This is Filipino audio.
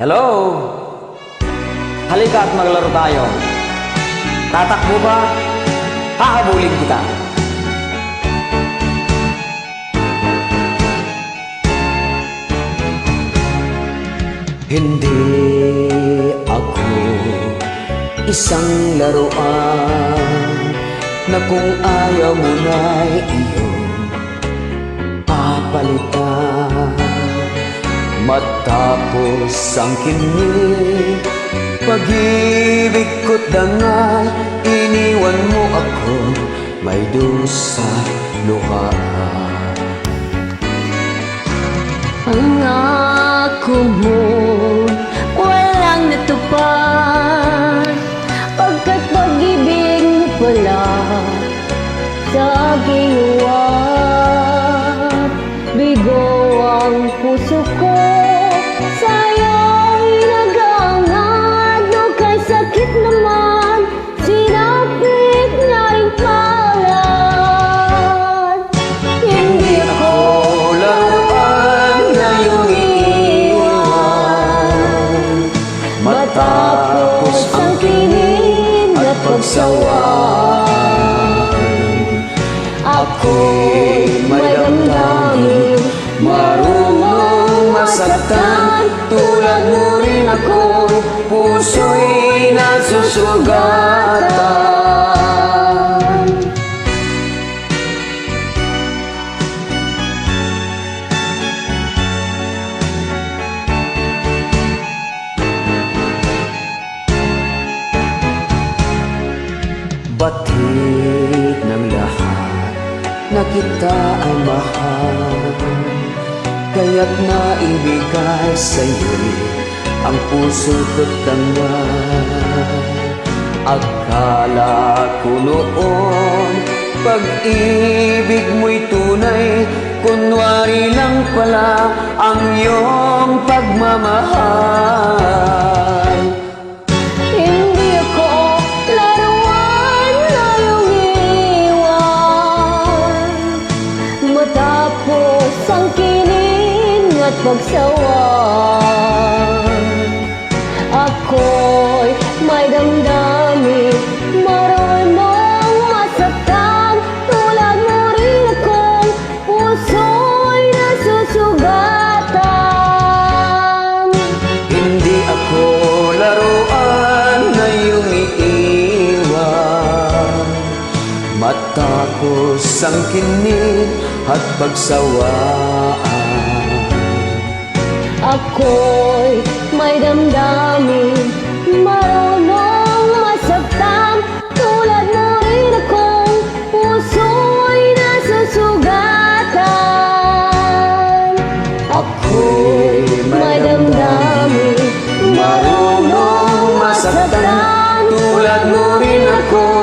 Hello? Halika at maglaro tayo. Tatakbo ba? Hahabulin kita. Hindi ako isang laruan na kung ayaw mo na'y iyong papalitan. Matapos ang kinig, pag-ibig ko't dangal, iniwan mo ako may dusa luhaan. Pangako mo walang natupad, pagkat pag-ibig mo pala sa ginawa. Bigo ang puso ko sa'yong inagangad, no kay sakit naman sinapit niya rin palad. Hindi ako laruan na iyong iiwan. Matapos ang kinig at pagsawaan, ako'y may damdamin, marunong masaktan. Tulad mo rin ako, puso'y nasusugatan. Batik ng lahat na kita ay mahal, kaya't naibigay sa'yo'y ang puso ko't dangal. Akala ko noon pag-ibig mo'y tunay, kunwari lang pala ang iyong pagmamahal. Hindi ako laruan na iyong iwan. Matapos ang kinig at pagsawaan, ako'y may damdamin, marunong masaktan. Tulad mo rin akong puso'y nasusugatan. Hindi ako laruan na iyong iiwan. Matapos ang kinig at pagsawaan, ako'y may damdamin, marunong masaktan. Tulad mo rin akong puso'y nasusugatan. ako'y may damdamin, marunong masaktan. Tulad mo rin ako,